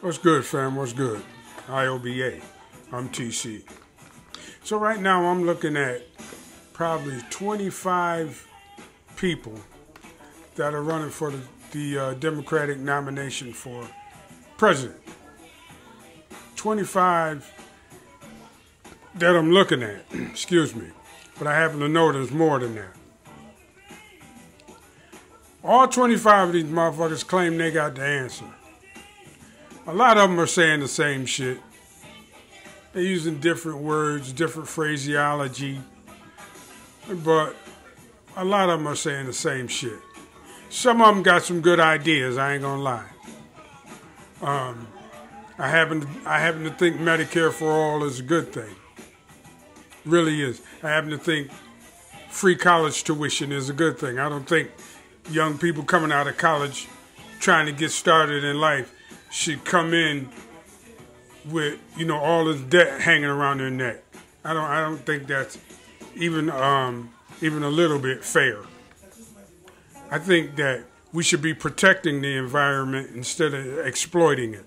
What's good, fam? What's good? I.O.B.A. I'm TC. So right now I'm looking at probably 25 people that are running for the Democratic nomination for president. 25 that I'm looking at, excuse me. But I happen to know there's more than that. All 25 of these motherfuckers claim they got the answer. A lot of them are saying the same shit. They're using different words, different phraseology, but a lot of them are saying the same shit. Some of them got some good ideas, I ain't gonna lie. I happen to think Medicare for all is a good thing. Really is. I happen to think free college tuition is a good thing. I don't think young people coming out of college trying to get started in life should come in with, all this debt hanging around their neck. I don't think that's even a little bit fair. I think that we should be protecting the environment instead of exploiting it.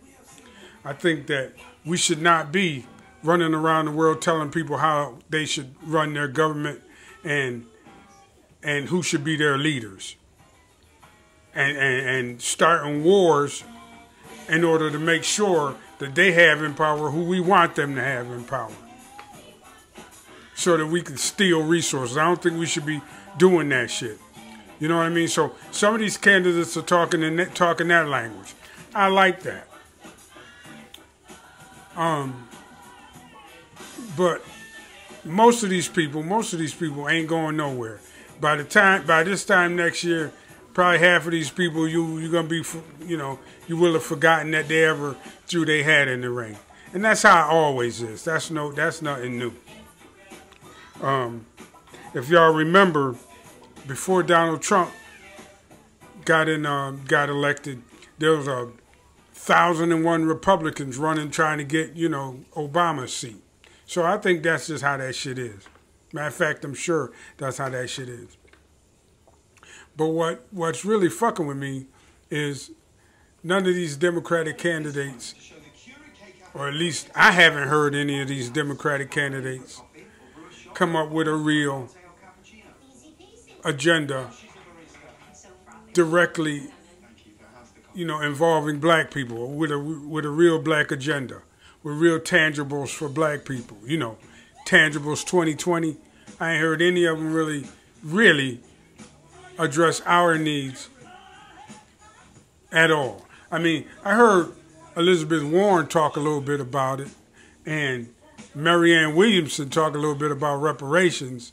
I think that we should not be running around the world telling people how they should run their government and who should be their leaders. And starting wars in order to make sure that they have in power who we want them to have in power, so that we can steal resources. I don't think we should be doing that shit. You know what I mean? So some of these candidates are talking that language. I like that. But most of these people ain't going nowhere. By this time next year, probably half of these people you're gonna be, you will have forgotten that they ever threw their hat in the ring, and that's how it always is. That's nothing new. If y'all remember, before Donald Trump got elected, there was 1,001 Republicans running trying to get Obama's seat. So I think that's just how that shit is. Matter of fact, I'm sure that's how that shit is. But what's really fucking with me is none of these Democratic candidates, or at least I haven't heard any of these Democratic candidates come up with a real agenda directly, involving black people, with a real black agenda, with real tangibles for black people. Tangibles 2020. I ain't heard any of them really address our needs at all. I mean, I heard Elizabeth Warren talk a little bit about it, and Marianne Williamson talk a little bit about reparations,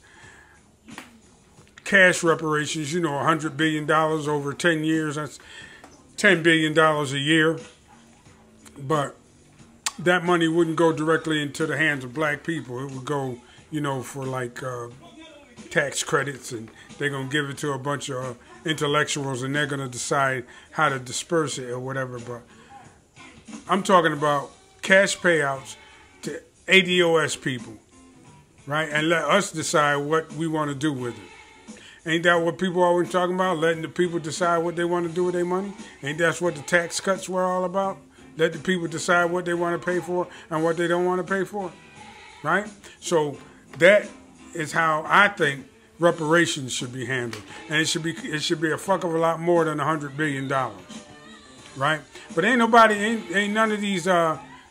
cash reparations, $100 billion over 10 years. That's $10 billion a year. But that money wouldn't go directly into the hands of black people. It would go, for like tax credits, and they're going to give it to a bunch of intellectuals, and they're going to decide how to disperse it or whatever. But I'm talking about cash payouts to ADOS people, right? And let us decide what we want to do with it. Ain't that what people always talking about? Letting the people decide what they want to do with their money? Ain't that what the tax cuts were all about? Let the people decide what they want to pay for and what they don't want to pay for, right? So that is how I think reparations should be handled, and it should be a fuck of a lot more than $100 billion, right? But ain't none of these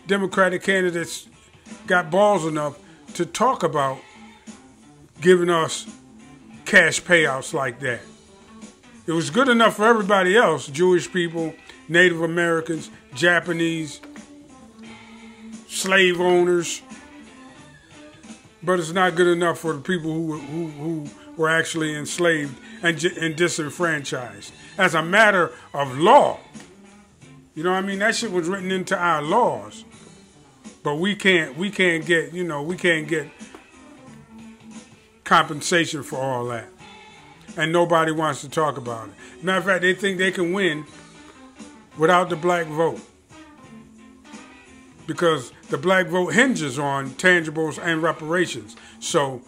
Democratic candidates got balls enough to talk about giving us cash payouts like that. It was good enough for everybody else: Jewish people, Native Americans, Japanese, slave owners. But it's not good enough for the people who were actually enslaved and disenfranchised. As a matter of law, that shit was written into our laws. But we can't get compensation for all that, and nobody wants to talk about it. Matter of fact, they think they can win without the black vote, because the black vote hinges on tangibles and reparations. So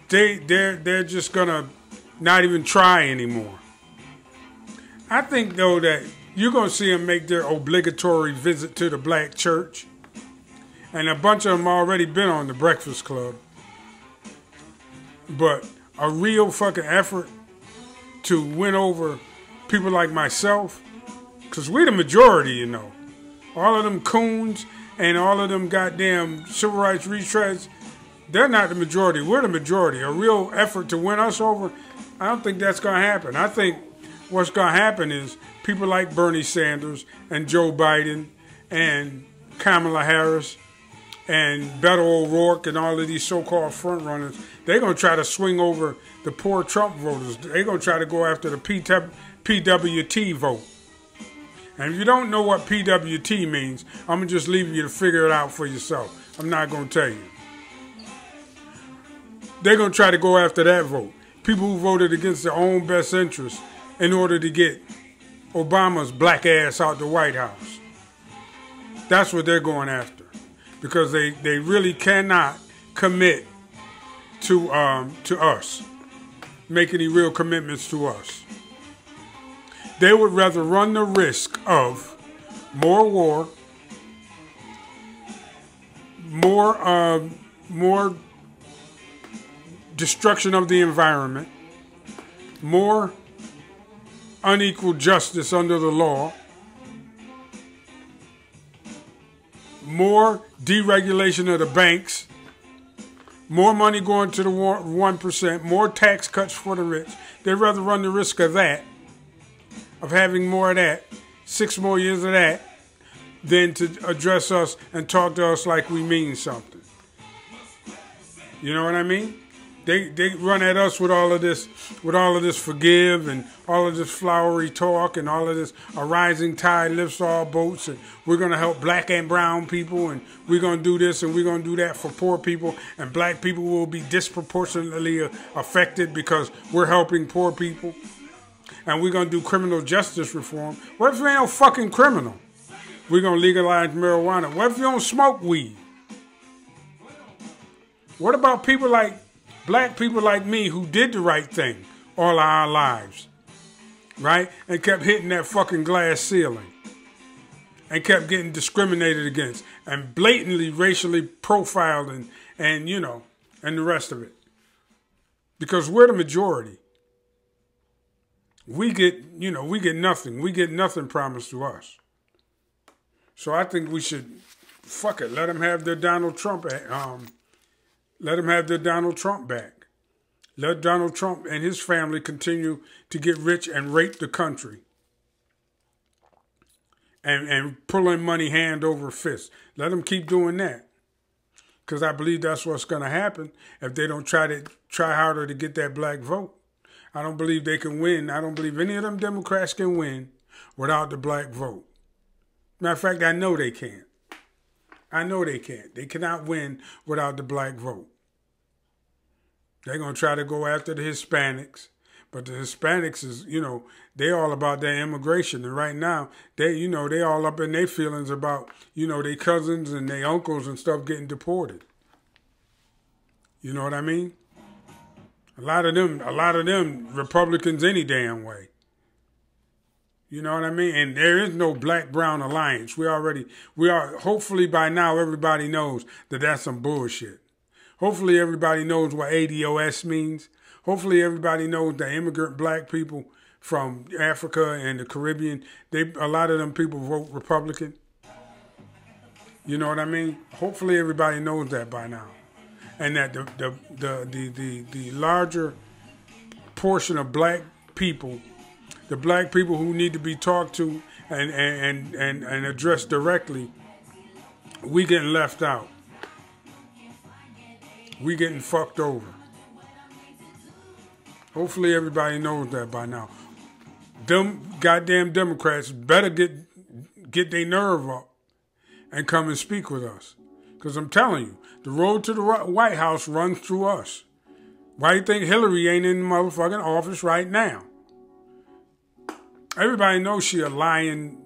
they're just gonna not even try anymore. I think though that You're going to see them make their obligatory visit to the black church. And a bunch of them already been on the Breakfast Club. But a real fucking effort to win over people like myself, because we the majority, you know. All of them coons and all of them goddamn civil rights retreads, they're not the majority. We're the majority. A real effort to win us over, I don't think that's going to happen. I think what's going to happen is people like Bernie Sanders and Joe Biden and Kamala Harris and Beto O'Rourke and all of these so-called frontrunners, they're going to try to swing over the poor Trump voters. They're going to try to go after the PWT vote. And if you don't know what PWT means, I'm going to just leave you to figure it out for yourself. I'm not going to tell you. They're going to try to go after that vote. People who voted against their own best interests in order to get Obama's black ass out the White House. That's what they're going after. Because they really cannot commit to us, make any real commitments to us. They would rather run the risk of more war, more destruction of the environment, more unequal justice under the law, more deregulation of the banks, more money going to the 1%, more tax cuts for the rich. They'd rather run the risk of that, of having more of that, 6 more years of that, than to address us and talk to us like we mean something. You know what I mean? They run at us with all of this forgive and all of this flowery talk and all of this a rising tide lifts all boats and we're going to help black and brown people and we're going to do this and we're going to do that for poor people and black people will be disproportionately affected because we're helping poor people and we're going to do criminal justice reform. What if you ain't no fucking criminal? We're going to legalize marijuana. What if you don't smoke weed? What about people like black people like me who did the right thing all our lives, right? And kept hitting that fucking glass ceiling. And kept getting discriminated against. And blatantly racially profiled and you know, and the rest of it. Because we're the majority. We get nothing. We get nothing promised to us. So I think we should, fuck it, let them have their Donald Trump let him have their Donald Trump back. Let Donald Trump and his family continue to get rich and rape the country. And pulling money hand over fist. Let them keep doing that. Because I believe that's what's going to happen if they don't try harder to get that black vote. I don't believe they can win. I don't believe any of them Democrats can win without the black vote. Matter of fact, I know they can't. I know they can't. They cannot win without the black vote. They're going to try to go after the Hispanics. But the Hispanics is, they all about their immigration. And right now, they all up in their feelings about, their cousins and their uncles and stuff getting deported. You know what I mean? A lot of them Republicans any damn way. You know what I mean? And there is no black-brown alliance. Hopefully by now everybody knows that that's some bullshit. Hopefully everybody knows what ADOS means. Hopefully everybody knows that immigrant black people from Africa and the Caribbean, a lot of them people vote Republican. You know what I mean? Hopefully everybody knows that by now. And that the larger portion of black people, the black people who need to be talked to and addressed directly, we getting left out. We getting fucked over. Hopefully everybody knows that by now. Them goddamn Democrats better get their nerve up and come and speak with us. Because I'm telling you, the road to the White House runs through us. Why do you think Hillary ain't in the motherfucking office right now? Everybody knows she a lying,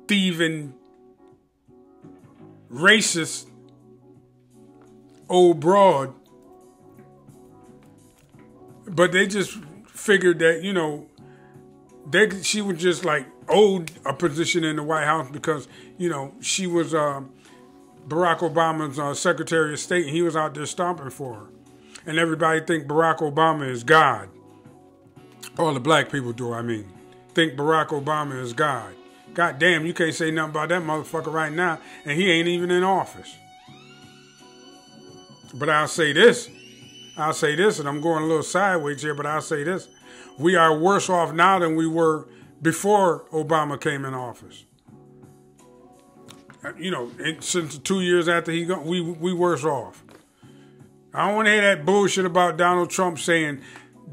thieving, racist old broad. But they just figured that, she was just like owed a position in the White House because, you know, she was Barack Obama's Secretary of State, and he was out there stomping for her. And everybody think Barack Obama is God. All the black people do, I mean. Think Barack Obama is God. God damn, you can't say nothing about that motherfucker right now, and he ain't even in office. But I'll say this, and I'm going a little sideways here, but I'll say this. We are worse off now than we were before Obama came in office. You know, since the 2 years after he gone, we worse off. I don't want to hear that bullshit about Donald Trump saying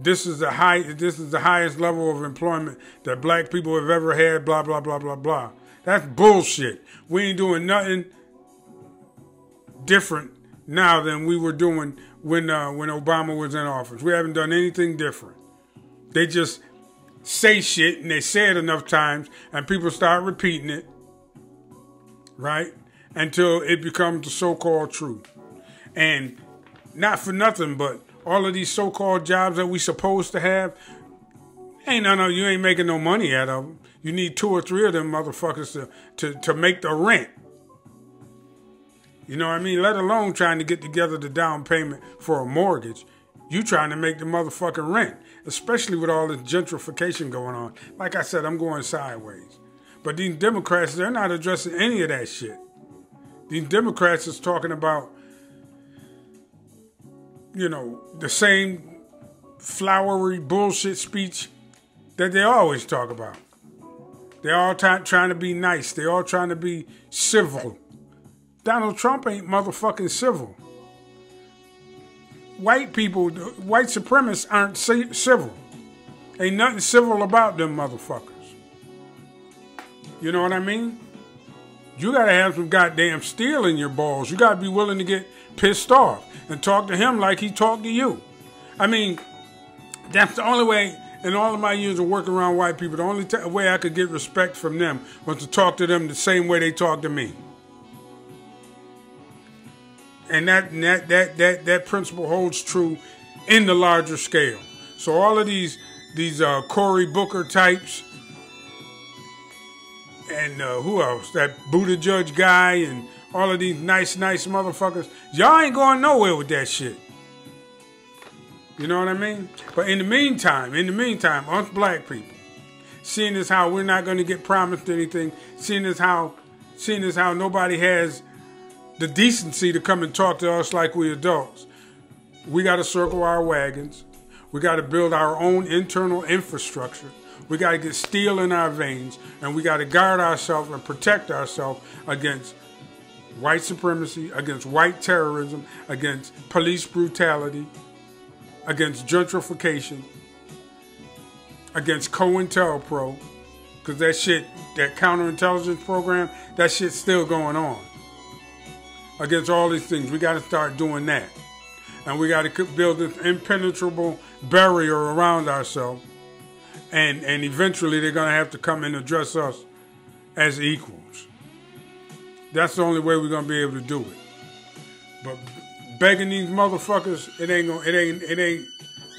this is the highest level of employment that black people have ever had, blah, blah, blah, blah, blah. That's bullshit. We ain't doing nothing different now than we were doing when Obama was in office. We haven't done anything different. They just say shit, and they say it enough times, and people start repeating it, right? Until it becomes the so-called truth. And not for nothing, but all of these so-called jobs that we supposed to have, you ain't making no money out of them. You need 2 or 3 of them motherfuckers to make the rent. You know what I mean? Let alone trying to get together the down payment for a mortgage. You trying to make the motherfucking rent, especially with all this gentrification going on. Like I said, I'm going sideways. But these Democrats, they're not addressing any of that shit. These Democrats is talking about, you know, the same flowery bullshit speech that they always talk about. They're all trying to be nice. They're all trying to be civil. Donald Trump ain't motherfucking civil. White people, white supremacists aren't civil. Ain't nothing civil about them motherfuckers. You know what I mean? You gotta have some goddamn steel in your balls. You gotta be willing to get pissed off and talk to him like he talked to you. I mean, that's the only way in all of my years of working around white people, the only way I could get respect from them was to talk to them the same way they talk to me. And that principle holds true in the larger scale. So all of these Cory Booker types, and who else? That Buttigieg guy, and all of these nice motherfuckers. Y'all ain't going nowhere with that shit. You know what I mean? But in the meantime, us black people, seeing as how we're not going to get promised anything, seeing as how nobody has the decency to come and talk to us like we adults, we got to circle our wagons. We got to build our own internal infrastructure. We got to get steel in our veins, and we got to guard ourselves and protect ourselves against white supremacy, against white terrorism, against police brutality, against gentrification, against COINTELPRO, because that counterintelligence program, that shit's still going on. Against all these things, we got to start doing that. And we got to build this impenetrable barrier around ourselves. And eventually they're going to have to come and address us as equals. That's the only way we're going to be able to do it. But begging these motherfuckers, it ain't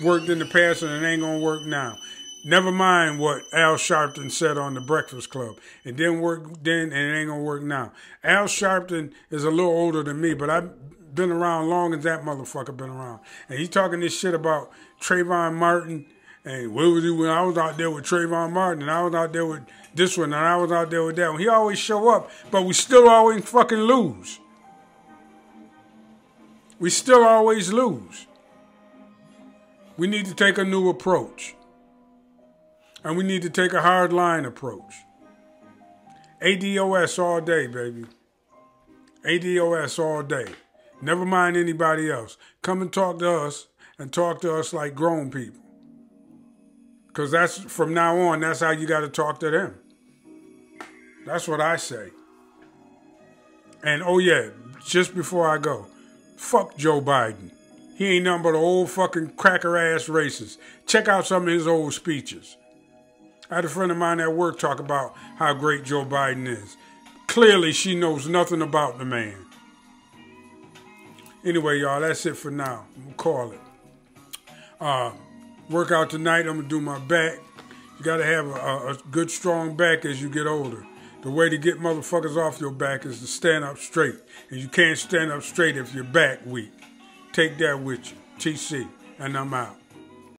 worked in the past, and it ain't going to work now. Never mind what Al Sharpton said on The Breakfast Club. It didn't work then, and it ain't going to work now. Al Sharpton is a little older than me, but I've been around long as that motherfucker been around. And he talking this shit about Trayvon Martin, and where was he when I was out there with Trayvon Martin, and I was out there with this one, and I was out there with that one. He always show up, but we still always fucking lose. We still always lose. We need to take a new approach. And we need to take a hard line approach. ADOS all day, baby. ADOS all day. Never mind anybody else. Come and talk to us, and talk to us like grown people. Because that's, from now on, that's how you got to talk to them. That's what I say. And oh yeah, just before I go, fuck Joe Biden. He ain't nothing but an old fucking cracker-ass racist. Check out some of his old speeches. I had a friend of mine at work talk about how great Joe Biden is. Clearly, she knows nothing about the man. Anyway, y'all, that's it for now. We'll call it. Workout tonight, I'm going to do my back. You got to have a good, strong back as you get older. The way to get motherfuckers off your back is to stand up straight. And you can't stand up straight if your back weak. Take that with you. TC, and I'm out.